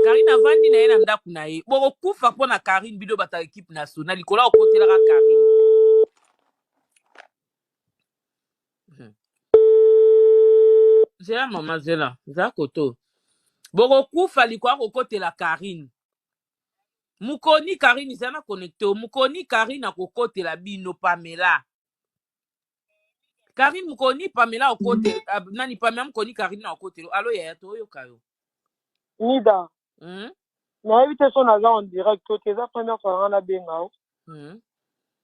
Karine avandi na ye na ndako na ye boko kufa mpo na Karine bido bata équipe nationale likola okotelaka Karine. Zela mama zela za koto boko kufa likola kokotela Karine. Mukoni Karine zana connecté mukoni Karine akokotela bino Pamela. Karine mukoni Pamela okote nani Pamela mukoni Karine okotelo allo ya to yo kayo. Nida. Na évité son agent en direct que ça première fois on a bien ngao.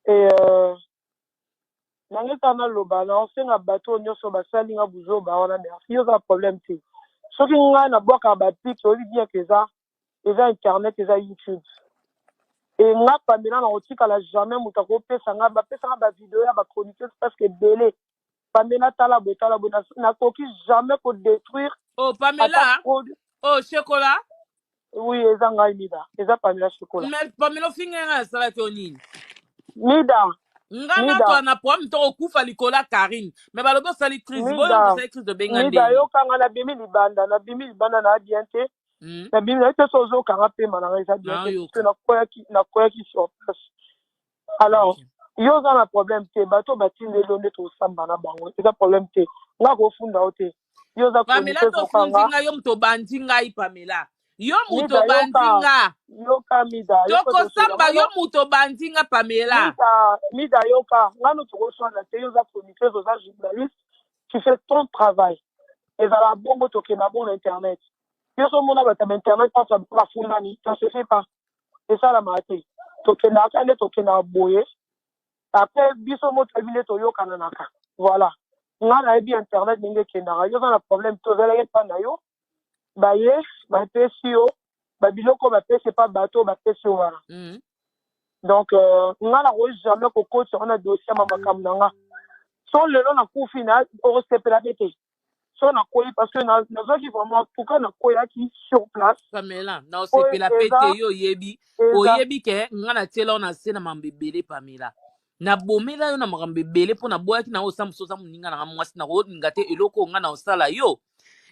Et nanga kana loba na osenga bateau nyoso basali nga buzo ba wana merci yo za problème ti. Soki nga na boka ba pic oli bien que ça internet eza YouTube. Et nga Pamela na otika la jamais mutako pesa nga ba vidéo ya ba chroniqueuse parce que belé Pamela tala bo na koki jamais ko détruire. Oh Pamela. Oh chocolat. Oui, eza ngai Mida. Eza Pamela chocolat. Mais Pamela finga sala tonini. Mida. Ngana to na poam to okufa likola Karine. Mais balobo sali crise boyo sali crise de bengande. Mida yo kanga na bimi libanda na biente. Na bimi na te sozo kanga pe mananga eza biente. Na koya ki sur place. Alors, yo za na problème te bato batinde londe to samba na bango. Eza problème te. Nga ko funda ote. Yo za Pamela to fundinga yo mto bandinga i Pamela. Yo muto bandinga. Yoka Mida. Toko samba yo muto bandinga Pamela. Mida yoka. Ngano toko soana te yo za chroniqueuse, za journaliste. Tu fais ton travail. Et ça la bombe toke na bon internet. Yo so mona bata internet pas ça pas fundani. Ça se fait pas. Et ça la maté. Toke na kane toke na boye. Après biso mo tabile to yoka na naka. Voilà. Ngana ebi internet ninge kendara. Yo za na problème to zela ye pa na yo. Ba ye, ba pesi yo. Ba biloko ba pesi pas bateau ba pesi wana. Donc ngana ko jamais ko coach on a dossier mama kamnanga. Son le long na kufi na o sepela bete. So na koyi parce que na qui vraiment pourquoi na koya qui sur place. Pamela, na o sepela pete yo yebi. O yebi ke ngana tela na sena mambebele Pamela. Na bomela yo na mambebele po na boya ki na o samsoza muninga na mwasi na ko ngate eloko ngana osala yo.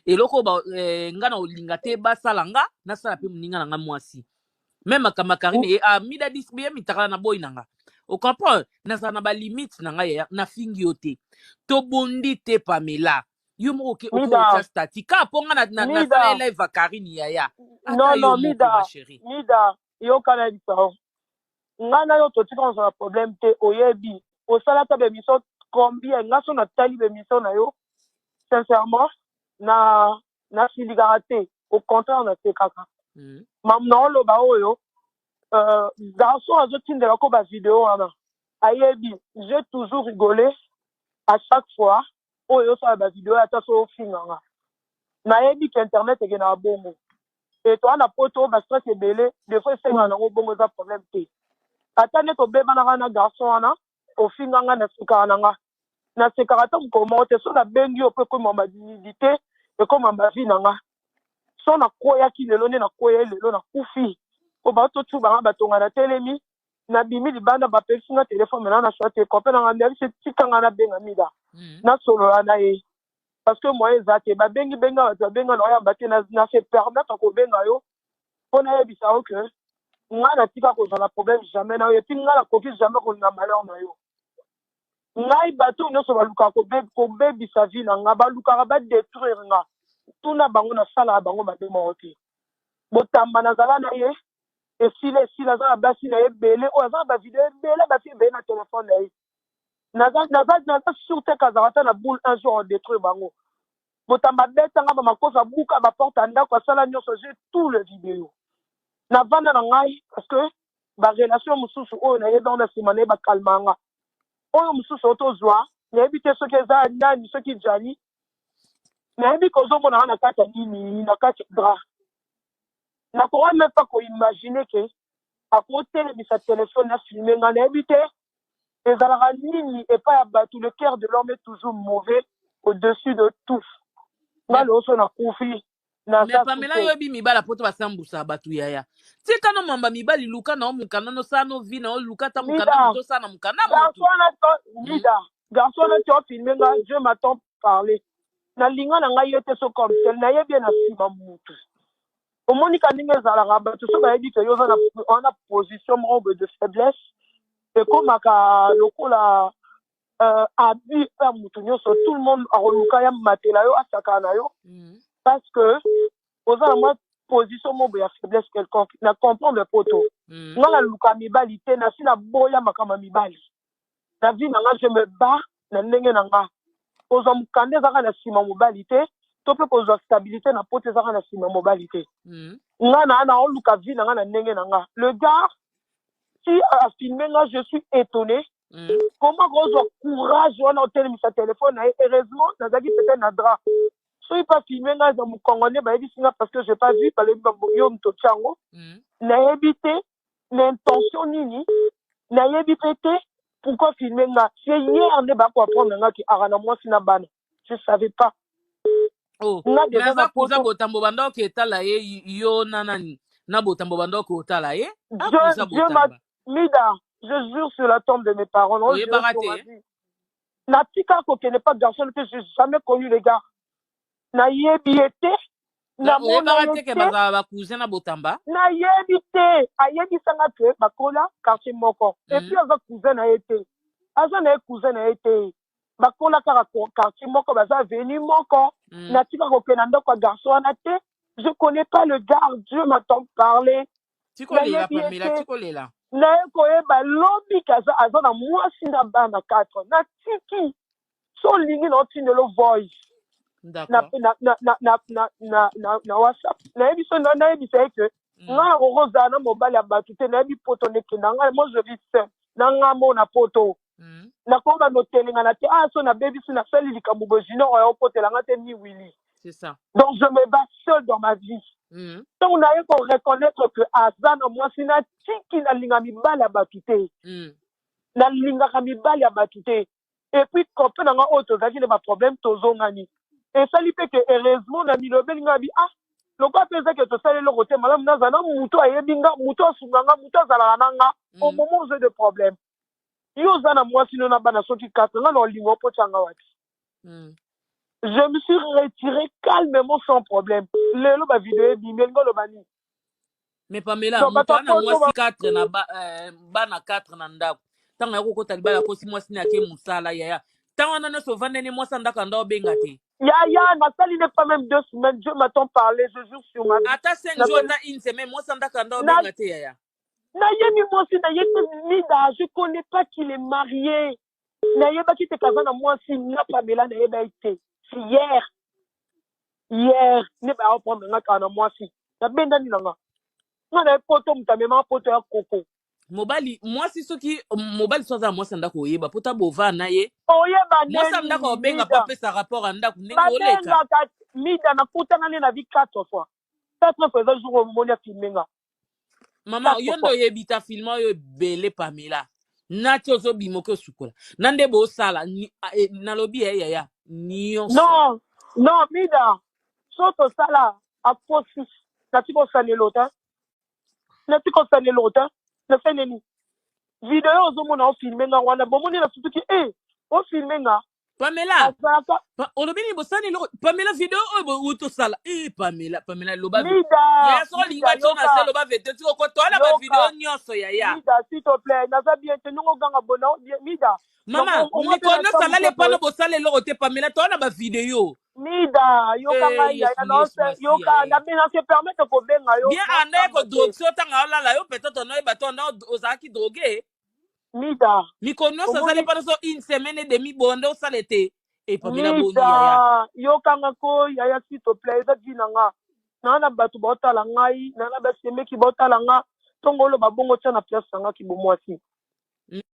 Eloko ba ngana olinga te basala nga na sala pe muninga na mwasi. Même kama Karine mida disbiye mitaka na boy nanga. O comprend na sa na ba limite nanga ya na fingi yote. To bondi te Pamela. Yo mo ke o statika ponga na sala live Karine ya. Non Mida. Mida yo kana différent. Ngana yo to tika on problème te oyebi. O sala ta be mission combien nga so na tali be mission na yo. Sincèrement na filigarité au contraire na te kaka. Mam na lo ba oyo garçon azotindela ko ba vidéo wana. Ayebi, j'ai toujours rigolé à chaque fois oyo ça ba vidéo ata so finganga. Na yebi que internet e na bongo. Et toi na poto ba stress ebele, des fois c'est na ngo bongo za problème te. Ata ne to beba na garçon wana, o finganga na sika nanga. Na sika ata comment te so na bengi o pe ko mamba dignité et comme mamba vie nanga. So na koya ki lelo ne na koya lelo na kufi. Ko ba to tu ba batonga na telemi na bimi libanda ba pesi na téléphone na chote ko pe na ngandi se tikanga na benga mida. Na solo na ye. Parce que moi ezate ba bengi benga na ya mbate na se permettre ko benga yo. Pona ye bisa o que nga na tika ko na problème jamais na yo et puis nga la koki jamais ko na malheur na yo. Ngai bato nyoso ba luka ko bebi sa vie na nga ba luka ba détruire nga. Tuna bango na sala bango ba demo te. Botamba na zala na ye et sila za ba sila ye belé o za ba vidéo belé ba fi be na téléphone na ye. Na sur te kazarata na boule un jour on détruit bango. Botamba beta nga ba makosa buka ba porte anda ko sala nyoso j'ai tout le vidéo. Na vanda na ngai parce que ba relation mususu o na ye dans na simane ba kalmanga. Oyo mususu otozwa na ebite soki eza nani soki jani na ebi kozomona na kati ya nini na kati dra na ko même pas ko imaginer que à côté de sa téléphone na filmer nga na ebite ezalaka nini et pas ya bato le cœur de l'homme est toujours mauvais au-dessus de tout nga le oso na kufi na mais Pamela yo bi mibala poto basambusa batu yaya tika no mamba mibali luka na omukana no sano vi na luka ta mukana muto sana mukana muto garçon na tu filmer nga je m'attends parler na linga na ngai yote so comme tel na ye bien na sima mutu omoni kaninga ezalaka bato so bayebi ke yo on a position moko de faiblesse ekomaka lokola abi ya mutu nyonso tout le monde akoluka ya matela yo asaka na yo parce que oza na mwa position moko ya faiblesse quelconque na comprendre poto nga naluka mibali te nasi na boya makambo ya mibali na vie na nga je me bats na ndenge na nga kozwa mokanda ezaka na nsima mobali te to mpe kozwa stabilité na poto ezaka na nsima mobali te nga na oluka vie na nga na ndenge na nga le gars si afilme nga je suis étonné comment kozwa courage wana otelemisa telefone na ye heureusement nazalaki peut-être na drap soki pa filme nga za mokongolais bayebisi nga parce que j'ai pas vu balebi yo mtoti yango nayebi te na intention nini nayebi pe te pourquoi filme nga c'est hier nde bakoapprendre nga ki aka na mwasi na bana je savais pas mais aza kuza botambo banda oketala ye yo nanani na botambo banda okotala ye akuza botamba Mida, je jure sur la tombe de mes parents. Non, je jure sur ma vie. Natika kokene pas garçon que j'ai jamais connu les gars. Na yebiete, na monayete ke baza ba cousin na botamba. Na yebite, ayebi sanga te bakola quartier moko. Et puis aza cousin na été. Aza na cousin na été. Bakola kara quartier moko baza venu moko. Natika kokene ndoko garçon na te. Je connais pas le gars, Dieu m'entend parler. Tu connais la Pamela, tu connais là. naye koyeba lobi kaza aza na mwasi na bana 4 na tiki so olingi na otindelo voice na whatsapp nayebisa ye ke nga okozala na mobali ya bato te nayebi poto nekenda ngai moi je vis seul na nga mo na poto nakoba notelengana te so nabebisi nasali likambo bo junior oyo opotelanga te ni wili donc je me bats seul dans ma vie donc naye ko reconnaître que aza na mwasi na tiki nalinga mibali ya bato te nalingaka mibali ya bato te et puis copain nanga oyo tozalaki na baproblème tozongani esali mpe ke heureusement na milobeli nga bi lokwa mpe eza ke tosali eloko te malamu naza na mutu ayebi nga mutu asunga nga mutu azalaka na nga au moment ozo de problème yo oza na mwasi no na bana soki 4 nga na olinga opotyanga wapi je me suis retiré calmement sans problème. Lelo ba vidéo bimengo lo bani. Mais Pamela, mutu ana mwasi 4 na bana 4 na ndako. Tanga yako ko talibala ko si mwasi na ke musala yaya. Tanga na so vandene mwasi ndaka ndo benga te. Ya, na sali n'est pas même 2 semaines, Dieu m'attend parler, je jure sur ma vie. Ata 5 jours ata une semaine, mwasi ndaka ndo benga te yaya. Na yemi mwasi na yemi Mida, je connais pas qu'il est marié. Na yeba ki te kazana mwasi na Pamela na yeba ite. Hier ne ba reprendre nga kana mwasi na benda ni nga na poto mutamema poto ya koko mobali mwasi soki mobali soza mwasi ndako oyeba pota bova na ye oyeba ne mwasi ndako obenga pa pesa rapport ndako ndenge oleka Mida na kutana na vie 4 fois 4 fois za jour au monia filmenga mama yondo yebita film oyo bele Pamela nati ozo bimoke sukola nande bo sala na lobi yaya non Mida soto sala a posi natiko sane lota na fene ni video ozomona o filmer nga wana bomoni na sutuki o filmer nga Pamela olobini bosani lo Pamela video oyo uto sala Pamela loba Mida so linga tona se loba vete tiko ko tola ba video nyonso yaya Mida s'il te plaît naza bien te nongo ganga bona Mida mama mikono sala le pano bosale lo te Pamela tola ba video Mida yoka ngai ya yoka na bien se permettre ko benga yo bien ande ko drogue so tanga olala yo peut-être no ba tona ozaki drogué Mida mikono sala pano so une semaine et demie bonde osale te et Pamela boni yaya yoka ngako yaya s'il te plaît eza dinanga na bato botala ngai na ba semeki botala nga tongolo babongo tia na place nga ki bomwasi